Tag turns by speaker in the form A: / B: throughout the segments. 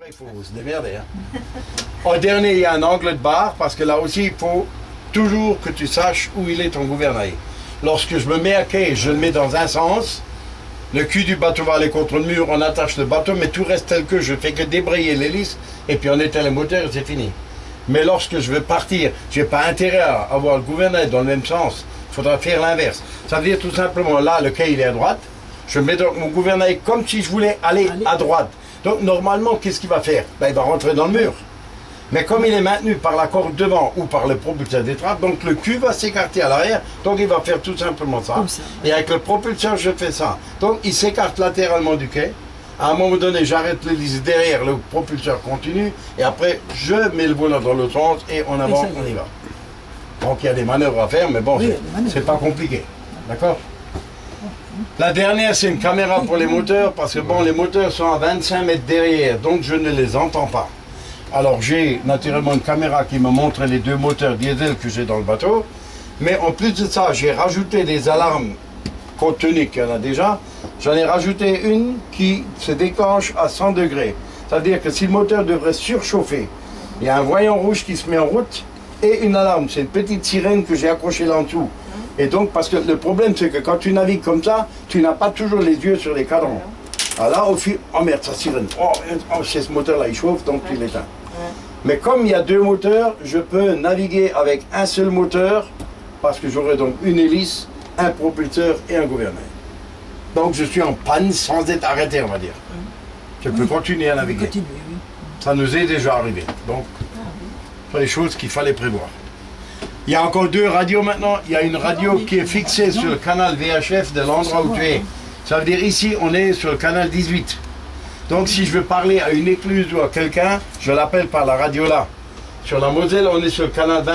A: Après, il faut se démerder. Hein. En dernier, il y a un angle de barre, parce que là aussi, il faut toujours que tu saches où il est ton gouvernail. Lorsque je me mets à quai, je le mets dans un sens, le cul du bateau va aller contre le mur, on attache le bateau, mais tout reste tel que je fais que débrayer l'hélice, et puis on éteint le moteur et c'est fini. Mais lorsque je veux partir, je n'ai pas intérêt à avoir le gouvernail dans le même sens, il faudra faire l'inverse. Ça veut dire tout simplement, là, le quai il est à droite, je mets donc mon gouvernail comme si je voulais aller à droite. Donc normalement, qu'est-ce qu'il va faire? Il va rentrer dans le mur. Mais comme il est maintenu par la corde devant ou par le propulseur des trappes, donc le cul va s'écarter à l'arrière, donc il va faire tout simplement ça. Et avec le propulseur, je fais ça. Donc il s'écarte latéralement du quai. À un moment donné, j'arrête l'hélice derrière, le propulseur continue, et après, je mets le volant dans l'autre sens, et en avant, on y va. Donc il y a des manœuvres à faire, mais bon, oui, c'est pas compliqué. D'accord? La dernière, c'est une caméra pour les moteurs, parce que bon, les moteurs sont à 25 mètres derrière, donc je ne les entends pas. Alors j'ai naturellement une caméra qui me montre les deux moteurs diesel que j'ai dans le bateau, mais en plus de ça, j'ai rajouté des alarmes compte tenu qu'il y en a déjà. J'en ai rajouté une qui se déclenche à 100 degrés. C'est-à-dire que si le moteur devrait surchauffer, il y a un voyant rouge qui se met en route et une alarme. C'est une petite sirène que j'ai accrochée là en dessous. Et donc, parce que le problème, c'est que quand tu navigues comme ça, tu n'as pas toujours les yeux sur les cadrans. Alors là, au fil, oh merde, ça sirène. Oh, c'est ce moteur-là, il chauffe, donc tu l'éteins. Mais comme il y a deux moteurs, je peux naviguer avec un seul moteur, parce que j'aurai donc une hélice, un propulseur et un gouvernail. Donc je suis en panne sans être arrêté, on va dire. Je peux continuer à naviguer. Ça nous est déjà arrivé. Donc, ce sont les choses qu'il fallait prévoir. Il y a encore deux radios maintenant. Il y a une radio qui est fixée sur le canal VHF de l'endroit où tu es. Ça veut dire ici, on est sur le canal 18. Donc si je veux parler à une écluse ou à quelqu'un, je l'appelle par la radio là. Sur la Moselle, on est sur le canal 20.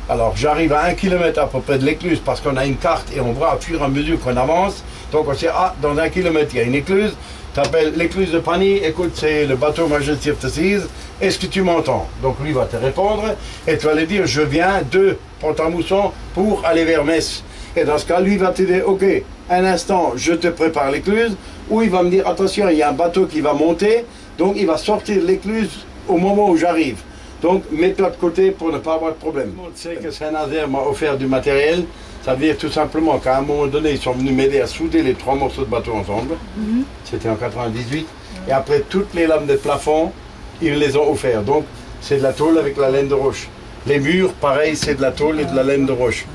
A: Alors j'arrive à 1 km à peu près de l'écluse parce qu'on a une carte et on voit au fur et à mesure qu'on avance. Donc on sait, ah, dans 1 km, il y a une écluse. Tu appelles l'écluse de Pagny, écoute, c'est le bateau Majesty of the Seas, est-ce que tu m'entends? Donc lui va te répondre et tu vas lui dire, je viens de Pont-à-Mousson pour aller vers Metz. Et dans ce cas, lui va te dire, ok, un instant, je te prépare l'écluse, ou il va me dire, attention, il y a un bateau qui va monter, donc il va sortir l'écluse au moment où j'arrive. Donc mets-toi de côté pour ne pas avoir de problème. Tout le monde sait que Saint-Nazaire m'a offert du matériel. Ça veut dire tout simplement qu'à un moment donné, ils sont venus m'aider à souder les 3 morceaux de bateau ensemble. C'était en 98. Et après, toutes les lames de plafond, ils les ont offerts. Donc, c'est de la tôle avec la laine de roche. Les murs, pareil, c'est de la tôle et de la laine de roche.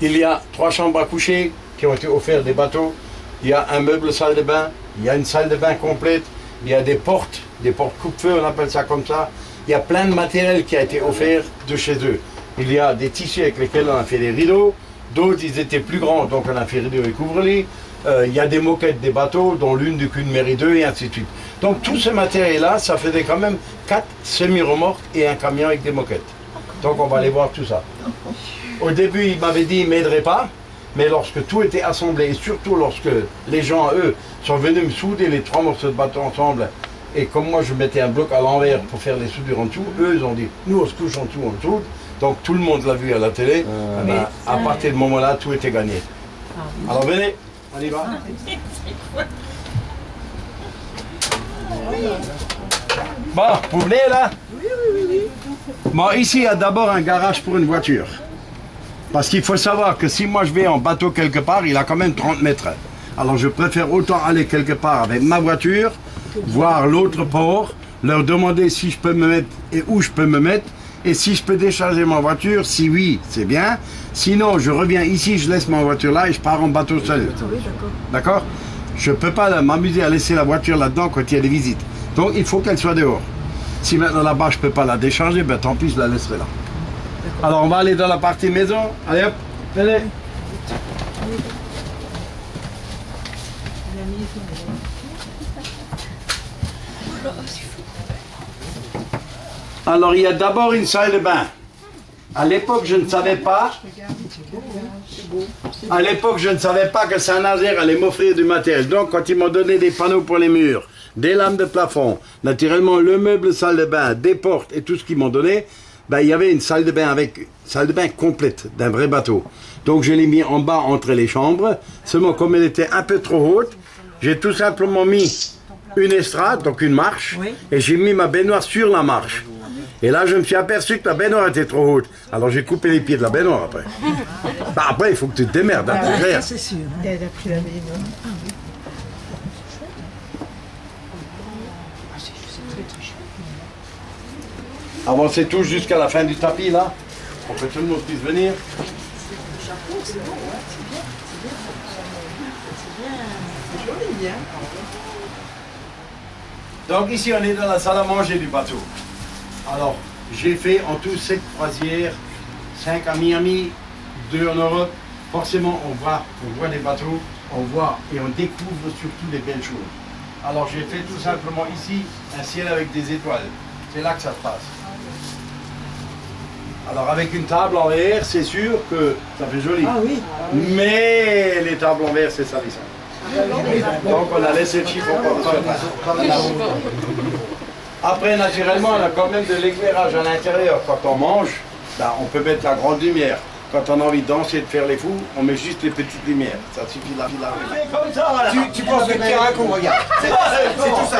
A: Il y a 3 chambres à coucher qui ont été offertes des bateaux. Il y a un meuble salle de bain. Il y a une salle de bain complète. Il y a des portes coupe-feu, on appelle ça comme ça. Il y a plein de matériel qui a été offert de chez eux. Il y a des tissus avec lesquels on a fait des rideaux, d'autres ils étaient plus grands, donc on a fait rideaux et couvre-lit. Il y a des moquettes des bateaux, dont l'une du Cul de Mairie 2 et ainsi de suite. Donc tout ce matériel-là, ça faisait quand même 4 semi-remorques et un camion avec des moquettes. Donc on va aller voir tout ça. Au début, il m'avait dit, il ne m'aiderait pas, mais lorsque tout était assemblé, et surtout lorsque les gens, eux, sont venus me souder les 3 morceaux de bateau ensemble, et comme moi je mettais un bloc à l'envers pour faire les soudures en dessous, eux ils ont dit, nous on se couche en dessous, on soude. Donc tout le monde l'a vu à la télé. À partir de ce moment-là, tout était gagné. Alors venez, on y va. Bon, vous venez là? Oui. Bon, ici il y a d'abord un garage pour une voiture. Parce qu'il faut savoir que si moi je vais en bateau quelque part, il a quand même 30 mètres. Alors je préfère autant aller quelque part avec ma voiture, voir l'autre port, leur demander si je peux me mettre et où je peux me mettre. Et si je peux décharger ma voiture, si oui, c'est bien. Sinon, je reviens ici, je laisse ma voiture là et je pars en bateau seul. D'accord? Je ne peux pas m'amuser à laisser la voiture là-dedans quand il y a des visites. Donc, il faut qu'elle soit dehors. Si maintenant là-bas, je ne peux pas la décharger, ben tant pis, je la laisserai là. Alors, on va aller dans la partie maison. Allez hop, venez. Alors, il y a d'abord une salle de bain. À l'époque, je ne savais pas. À l'époque, je ne savais pas que Saint-Nazaire allait m'offrir du matériel. Donc, quand ils m'ont donné des panneaux pour les murs, des lames de plafond, naturellement le meuble salle de bain, des portes et tout ce qu'ils m'ont donné, ben, il y avait une salle de bain complète d'un vrai bateau. Donc, je l'ai mis en bas entre les chambres. Seulement, comme elle était un peu trop haute, j'ai tout simplement mis une estrade, donc une marche,
B: Oui.
A: et j'ai mis ma baignoire sur la marche. Et là, je me suis aperçu que la baignoire était trop haute. Alors j'ai coupé les pieds de la baignoire après. Bah, après, il faut que tu te démerdes, hein, c'est clair.
B: Ça, c'est sûr.
C: Elle a pris la baignoire.
A: Avancez tous jusqu'à la fin du tapis, là, pour que tout le monde puisse venir. Donc ici, on est dans la salle à manger du bateau. Alors, j'ai fait en tout 7 croisières, 5 à Miami, 2 en Europe. Forcément, on voit les bateaux, on voit et on découvre surtout des belles choses. Alors, j'ai fait tout simplement ici un ciel avec des étoiles. C'est là que ça se passe. Alors, avec une table en verre, c'est sûr que ça fait joli.
B: Ah oui.
A: Mais les tables en verre, c'est salissant. Donc, on a laissé le chiffon comme là. Après, naturellement, on a quand même de l'éclairage à l'intérieur. Quand on mange, ben, on peut mettre la grande lumière. Quand on a envie de danser et de faire les fous, on met juste les petites lumières. Ça suffit de la
D: Comme ça, voilà. Tu penses que Kira qu'on regarde. C'est tout ça.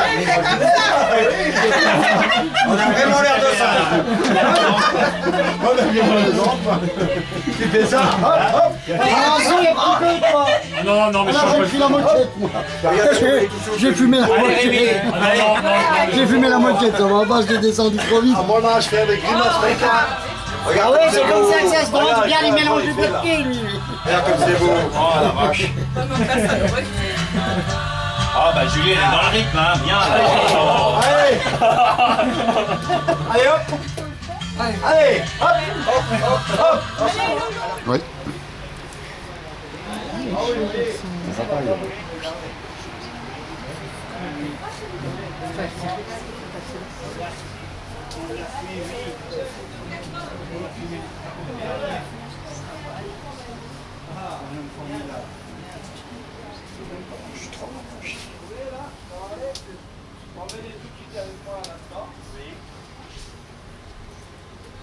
D: On a vraiment l'air de ça.
A: On a bien tu fais ça, hop, hop.
E: Non, mais je suis
F: la moquette, moi. J'ai fumé la moquette. J'ai fumé la moquette, ça va pas, je l'ai descendu trop vite.
A: À mon âge, faire des grimaces, mec.
F: Ah ouais, c'est comme ça que ça se passe, bien les mélanges de pieds, lui.
A: Regarde comme c'est beau. Oh la vache.
E: Ah bah Julien, elle est dans le rythme, hein, bien.
A: Allez. Allez hop. Allez, hop.
F: Oui.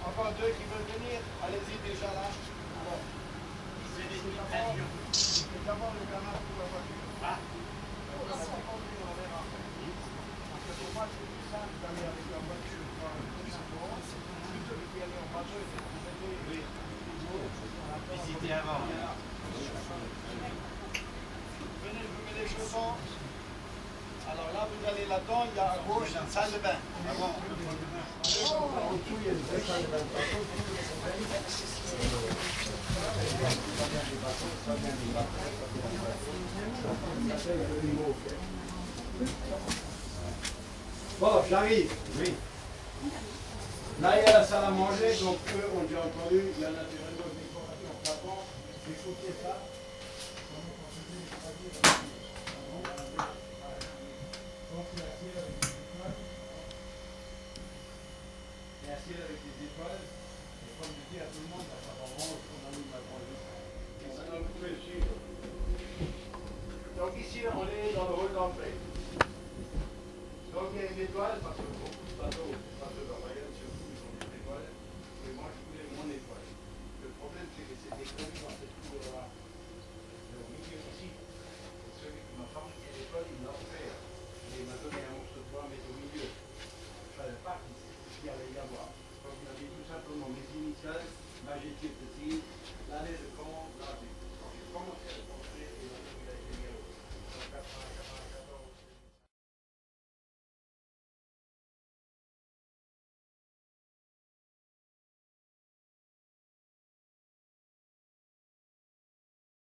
A: Encore deux qui veulent venir, allez-y déjà là. D'abord le garage pour la voiture. Pour moi, c'est plus simple d'aller avec la voiture plutôt que d'y aller en bateau et de visiter avant. Venez, je vous mets les chaussons. Alors là, vous allez là-dedans, il y a à gauche une salle de bain. Bon, j'arrive. Oui. Là, il y a la salle à manger, donc eux ont déjà entendu, il y a naturellement une décoration plafond. Il faut qu'il y ait ça. Donc, c'est un ciel avec des étoiles. Et un ciel avec des étoiles. Et comme je dis à tout le monde, ça va vraiment, on a mis la grande liste.